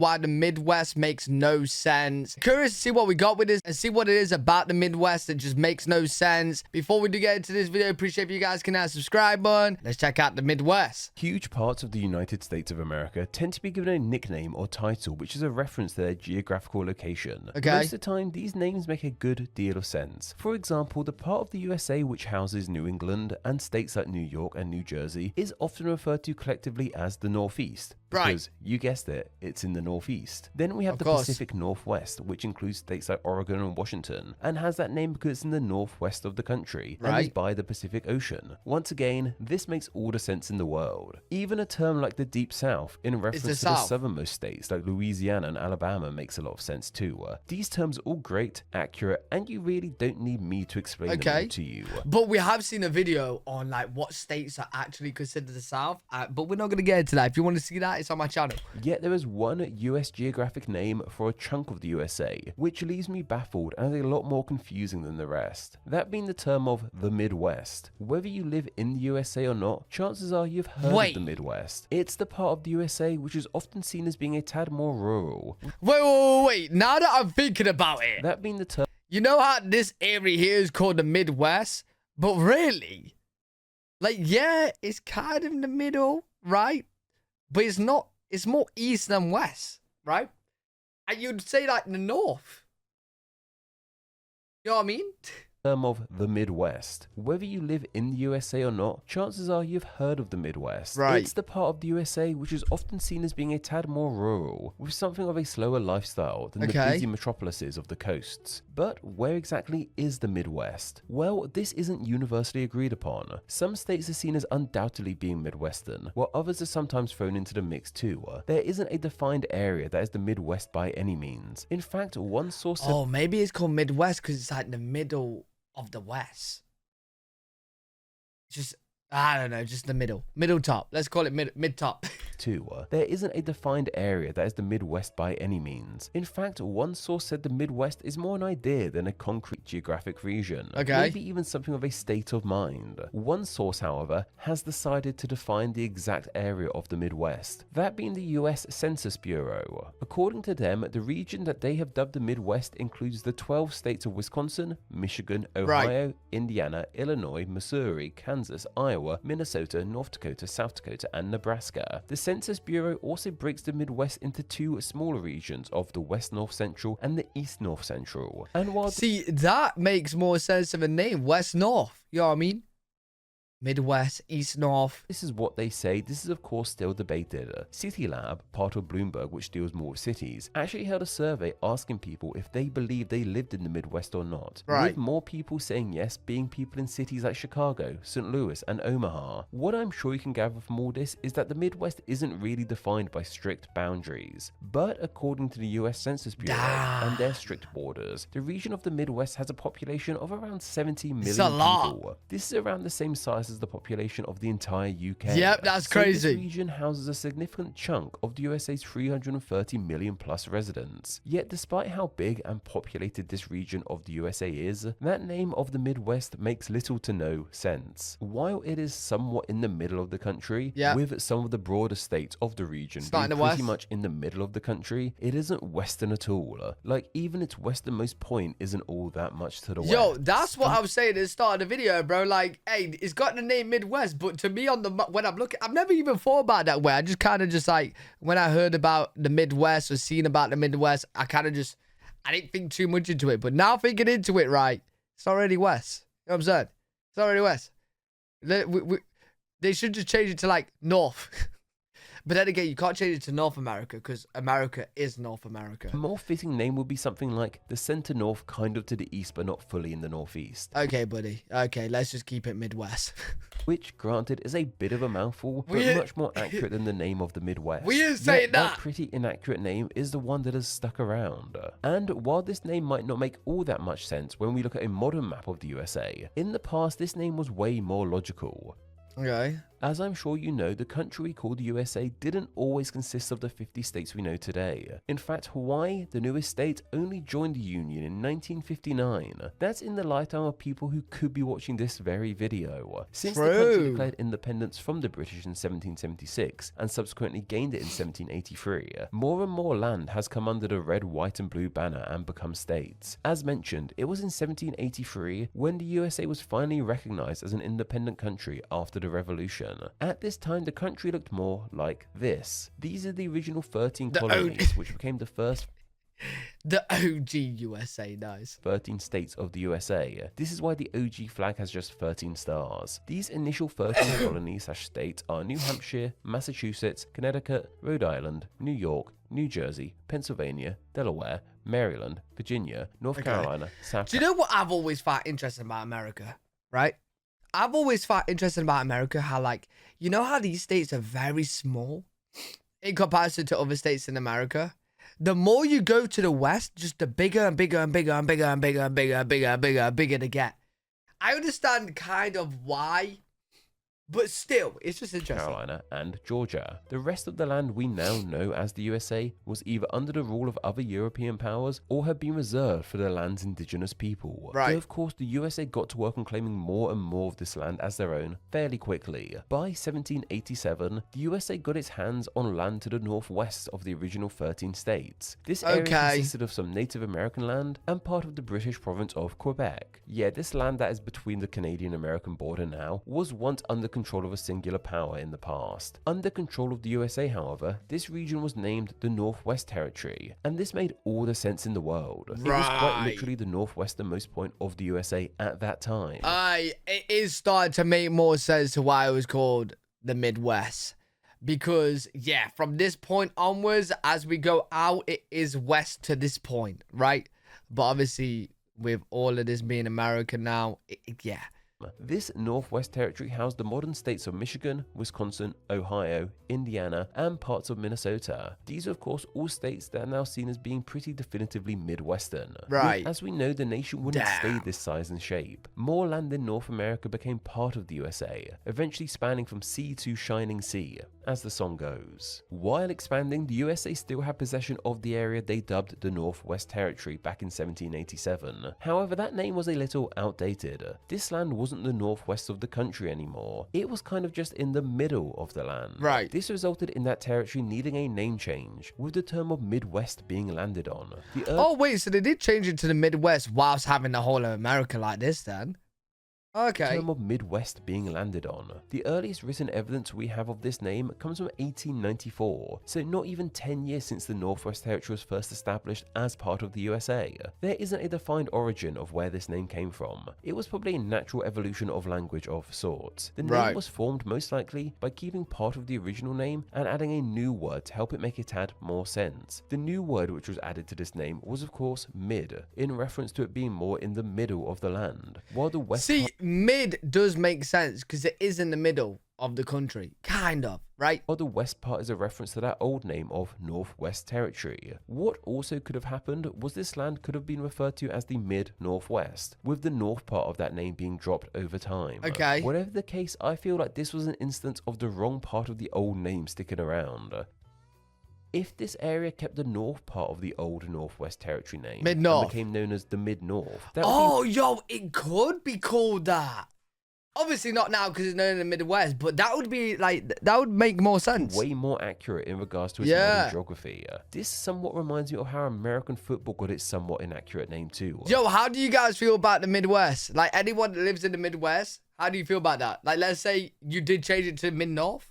why the Midwest makes no sense. Curious to see what we got with this and see what it is about the Midwest that just makes no sense. Before we do get into this video, appreciate if you guys can hit that subscribe button. Let's check out the Midwest. Huge parts of the United States of America tend to be given a nickname or title, which is a reference to their geographical location. Okay. Most of the time, these names make a good deal of sense. For example, the part of the USA which houses New England and states like New York and New Jersey is often referred to collectively as the Northeast. Because, you guessed it, it's in the Northeast. Then we have the Pacific Northwest, which includes states like Oregon and Washington, and has that name because it's in the northwest of the country, and is by the Pacific Ocean. Once again, this makes all the sense in the world. Even a term like the Deep South, in reference to the southernmost states like Louisiana and Alabama, makes a lot of sense too. These terms are all great, accurate, and you really don't need me to explain them to you. But we have seen a video on like what states are actually considered the South, but we're not going to get into that. If you want to see that, it's on my channel. Yet there is one US geographic name for a chunk of the USA, which leaves me baffled and a lot more confusing than the rest. That being the term of the Midwest. Whether you live in the USA or not, chances are you've heard of the Midwest. It's the part of the USA which is often seen as being a tad more rural. Wait. Now that I'm thinking about it. That being the term. You know how this area here is called the Midwest? But really? Like, yeah, it's kind of in the middle, right? But it's not. It's more east than west, right? And you'd say like the north. You know what I mean? Term of the Midwest. Whether you live in the USA or not, chances are you've heard of the Midwest. It's the part of the USA which is often seen as being a tad more rural, with something of a slower lifestyle than the busy metropolises of the coasts. But where exactly is the Midwest? Well, this isn't universally agreed upon. Some states are seen as undoubtedly being Midwestern, while others are sometimes thrown into the mix too. There isn't a defined area that is the Midwest by any means. In fact, one source Oh, maybe it's called Midwest because it's like the middle of the West. Just, I don't know, just the middle top. Let's call it mid top. There isn't a defined area that is the Midwest by any means. In fact, one source said the Midwest is more an idea than a concrete geographic region. Maybe even something of a state of mind. One source, however, has decided to define the exact area of the Midwest, that being the US Census Bureau. According to them, the region that they have dubbed the Midwest includes the 12 states of Wisconsin, Michigan, Ohio, Indiana, Illinois, Missouri, Kansas, Iowa, Minnesota, North Dakota, South Dakota, and Nebraska. The Census Bureau also breaks the Midwest into two smaller regions of the West North Central and the East North Central. And while that makes more sense of a name, West North. You know what I mean? Midwest, East, North. This is what they say. This is of course still debated. City Lab, part of Bloomberg which deals more with cities, actually held a survey asking people if they believed they lived in the Midwest or not. With more people saying yes being people in cities like Chicago, St. Louis and Omaha. What I'm sure you can gather from all this is that the Midwest isn't really defined by strict boundaries. But according to the US Census Bureau and their strict borders, the region of the Midwest has a population of around 70 million people. This is around the same size as the population of the entire UK. Yep, that's crazy. This region houses a significant chunk of the USA's 330 million plus residents. Yet despite how big and populated this region of the USA is, that name of the Midwest makes little to no sense. While it is somewhat in the middle of the country, with some of the broader states of the region being pretty much in the middle of the country, it isn't western at all. Like even its westernmost point isn't all that much to the west. Yo, that's what I was saying at the start of the video, bro. Like, hey, it's got the name Midwest, but to me on the when I'm looking, I've never even thought about it that way. I just kind of just like when I heard about the Midwest or seen about the Midwest, I didn't think too much into it. But now thinking into it, right, it's already West. You know what I'm saying? It's already West. They should just change it to like North. But then again, you can't change it to North America because America is North America. A more fitting name would be something like the center north, kind of to the east, but not fully in the northeast. Okay, buddy. Okay, let's just keep it Midwest. Which, granted, is a bit of a mouthful, but much more accurate than the name of the Midwest. We didn't say that. That pretty inaccurate name is the one that has stuck around. And while this name might not make all that much sense when we look at a modern map of the USA, in the past this name was way more logical. Okay. As I'm sure you know, the country we call the USA didn't always consist of the 50 states we know today. In fact, Hawaii, the newest state, only joined the Union in 1959. That's in the lifetime of people who could be watching this very video. Since the country declared independence from the British in 1776 and subsequently gained it in 1783, more and more land has come under the red, white and blue banner and become states. As mentioned, it was in 1783 when the USA was finally recognized as an independent country after the revolution. At this time, the country looked more like this. These are the original 13 colonies, which became the first the OG USA, nice. 13 states of the USA. This is why the OG flag has just 13 stars. These initial 13 colonies/states are New Hampshire, Massachusetts, Connecticut, Rhode Island, New York, New Jersey, Pennsylvania, Delaware, Maryland, Virginia, North Carolina, South Do you know what I've always found interesting about America, right? I've always found interesting about America how, like, you know how these states are very small in comparison to other states in America? The more you go to the west, just the bigger and bigger and bigger and bigger and bigger and bigger and bigger and bigger and bigger they get. I understand kind of why, but still, it's just interesting. Carolina and Georgia. The rest of the land we now know as the USA was either under the rule of other European powers or had been reserved for the land's indigenous people. Right. So of course the USA got to work on claiming more and more of this land as their own fairly quickly. By 1787, the USA got its hands on land to the northwest of the original 13 states. This area consisted of some Native American land and part of the British province of Quebec. Yeah, this land that is between the Canadian-American border now was once under control of a singular power in the past. Under control of the USA, however, this region was named the Northwest Territory, and this made all the sense in the world. It was quite literally the northwesternmost point of the USA at that time. It is starting to make more sense to why it was called the Midwest. Because, yeah, from this point onwards, as we go out, it is west to this point, right? But obviously, with all of this being America now, yeah. This Northwest Territory housed the modern states of Michigan, Wisconsin, Ohio, Indiana, and parts of Minnesota. These are, of course, all states that are now seen as being pretty definitively Midwestern. Right. As we know, the nation wouldn't stay this size and shape. More land in North America became part of the USA, eventually spanning from sea to shining sea, as the song goes. While expanding, the USA still had possession of the area they dubbed the Northwest Territory back in 1787. However, that name was a little outdated. This land wasn't the northwest of the country anymore. It was kind of just in the middle of the land. Right. This resulted in that territory needing a name change, with the term of Midwest being landed on. Oh wait, so they did change it to the Midwest whilst having the whole of America like this then? Okay. The term of Midwest being landed on. The earliest written evidence we have of this name comes from 1894, so not even 10 years since the Northwest Territory was first established as part of the USA. There isn't a defined origin of where this name came from. It was probably a natural evolution of language of sorts. The name was formed most likely by keeping part of the original name and adding a new word to help it make a tad more sense. The new word which was added to this name was of course mid, in reference to it being more in the middle of the land, while the west mid does make sense because it is in the middle of the country, kind of, right? While the west part is a reference to that old name of Northwest Territory. What also could have happened was this land could have been referred to as the Mid-Northwest, with the north part of that name being dropped over time. Okay. Whatever the case, I feel like this was an instance of the wrong part of the old name sticking around. If this area kept the north part of the old Northwest Territory name and became known as the Mid-North, it could be called that. Obviously not now because it's known in the Midwest, but that would be like, that would make more sense. Way more accurate in regards to its modern geography. This somewhat reminds me of how American football got its somewhat inaccurate name too. Yo, how do you guys feel about the Midwest? Like, anyone that lives in the Midwest, how do you feel about that? Like, let's say you did change it to Mid-North.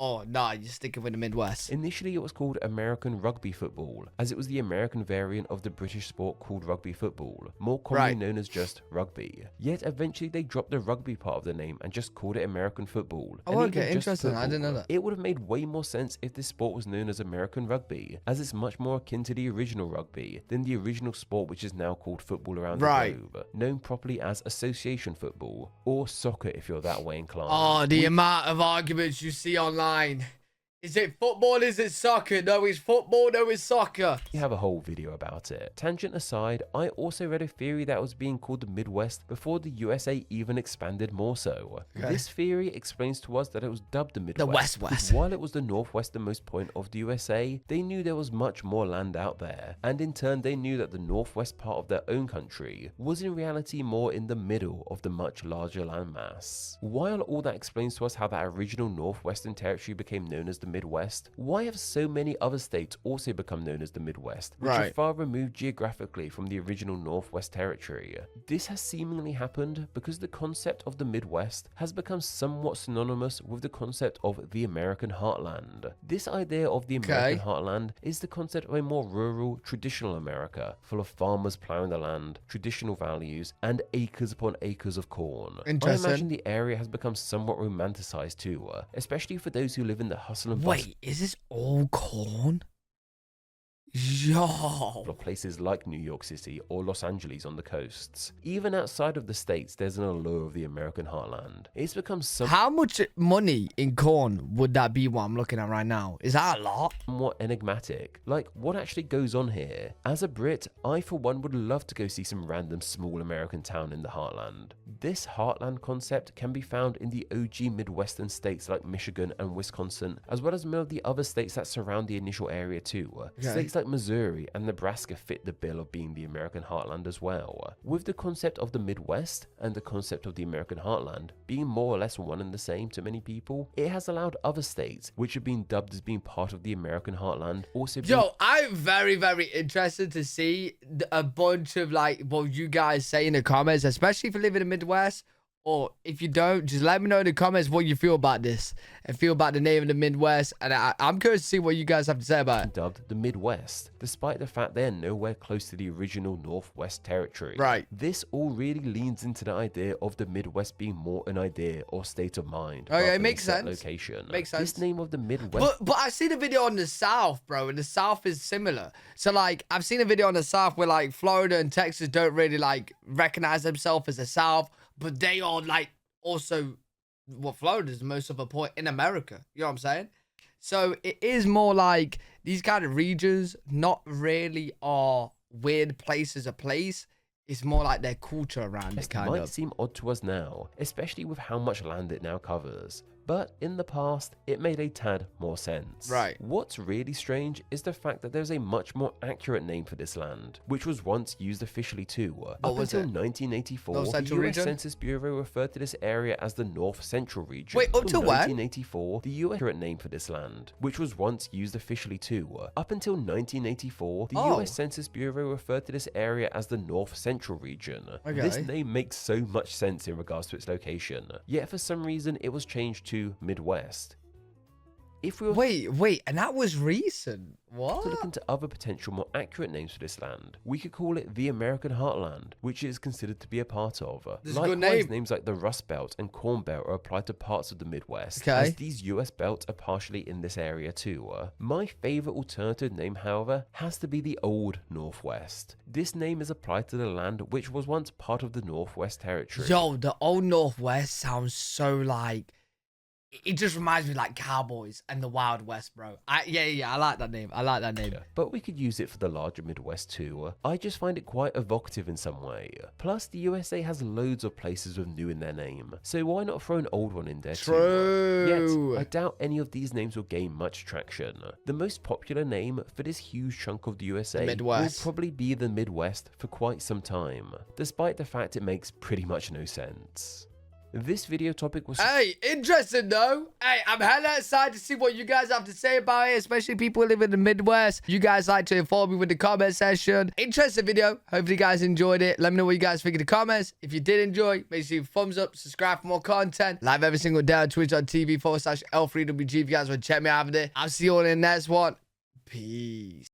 Oh, nah, you're sticking with the Midwest. Initially, it was called American Rugby Football, as it was the American variant of the British sport called rugby football, more commonly known as just rugby. Yet, eventually, they dropped the rugby part of the name and just called it American football. Oh, okay, interesting. I didn't know that. It would have made way more sense if this sport was known as American Rugby, as it's much more akin to the original rugby than the original sport which is now called football around the globe, known properly as association football, or soccer if you're that way inclined. Oh, the amount of arguments you see online. Is it football? Is it soccer? No, it's football. No, it's soccer. We have a whole video about it. Tangent aside, I also read a theory that was being called the Midwest before the USA even expanded more so. Okay. This theory explains to us that it was dubbed the Midwest. The West. While it was the northwesternmost point of the USA, they knew there was much more land out there. And in turn, they knew that the northwest part of their own country was in reality more in the middle of the much larger landmass. While all that explains to us how that original northwestern territory became known as the Midwest, why have so many other states also become known as the Midwest, which are far removed geographically from the original Northwest territory? This has seemingly happened because the concept of the Midwest has become somewhat synonymous with the concept of the American heartland. This idea of the American heartland is the concept of a more rural, traditional America, full of farmers plowing the land, traditional values, and acres upon acres of corn. I imagine the area has become somewhat romanticized too, especially for those who live in the hustle and Wait, is this all corn? Yo. Places like New York City or Los Angeles on the coasts. Even outside of the states, there's an allure of the American heartland. It's become How much money in corn would that be what I'm looking at right now? Is that a lot? Somewhat enigmatic. Like, what actually goes on here? As a Brit, I for one would love to go see some random small American town in the heartland. This heartland concept can be found in the OG Midwestern states like Michigan and Wisconsin, as well as many of the other states that surround the initial area too. States like Missouri and Nebraska fit the bill of being the American heartland as well, with the concept of the Midwest and the concept of the American heartland being more or less one and the same to many people. It has allowed other states, which have been dubbed as being part of the American heartland, also I'm very, very interested to see a bunch of like what you guys say in the comments, especially if you live in the Midwest. Or if you don't, just let me know in the comments what you feel about this and feel about the name of the Midwest. And I'm curious to see what you guys have to say about it. Dubbed the Midwest, despite the fact they're nowhere close to the original Northwest territory. Right. This all really leans into the idea of the Midwest being more an idea or state of mind. Okay, it makes sense. Location. Makes sense. This name of the Midwest. But I seen a video on the South, bro, and the South is similar. So like, I've seen a video on the South where like Florida and Texas don't really like recognize themselves as the South. But they are like also what Florida is most of a point in America. You know what I'm saying? So it is more like these kind of regions not really are weird places of place. It's more like their culture around it, kind of. It might seem odd to us now, especially with how much land it now covers. But in the past, it made a tad more sense. Right. What's really strange is the fact that there's a much more accurate name for this land, which was once used officially too. Up until 1984, the US Census Bureau referred to this area as the North Central region. Wait, up to when? 1984, the US accurate name for this land, which was once used officially too. Up until 1984, the US Census Bureau referred to this area as the North Central region. Okay. This name makes so much sense in regards to its location, yet for some reason it was changed to Midwest. If we were wait, and that was recent. What? to look into other potential more accurate names for this land, we could call it the American Heartland, which it is considered to be a part of. Likewise, names like the Rust Belt and Corn Belt are applied to parts of the Midwest, as these US belts are partially in this area too. My favorite alternative name, however, has to be the Old Northwest. This name is applied to the land which was once part of the Northwest Territory. Yo, the Old Northwest sounds so like... It just reminds me like cowboys and the Wild West, bro. Yeah, I like that name. Yeah, but we could use it for the larger Midwest too. I just find it quite evocative in some way. Plus, the USA has loads of places with new in their name, so why not throw an old one in there too? Yet, I doubt any of these names will gain much traction. The most popular name for this huge chunk of the USA will probably be the Midwest for quite some time, despite the fact it makes pretty much no sense. This video topic was... Hey, interesting though. Hey, I'm hella excited to see what you guys have to say about it, especially people who live in the Midwest. You guys like to inform me with the comment section. Interesting video. Hopefully you guys enjoyed it. Let me know what you guys think in the comments. If you did enjoy, make sure you thumbs up, subscribe for more content. Live every single day on Twitch.tv/L3WG if you guys want to check me out of it. I'll see you all in the next one. Peace.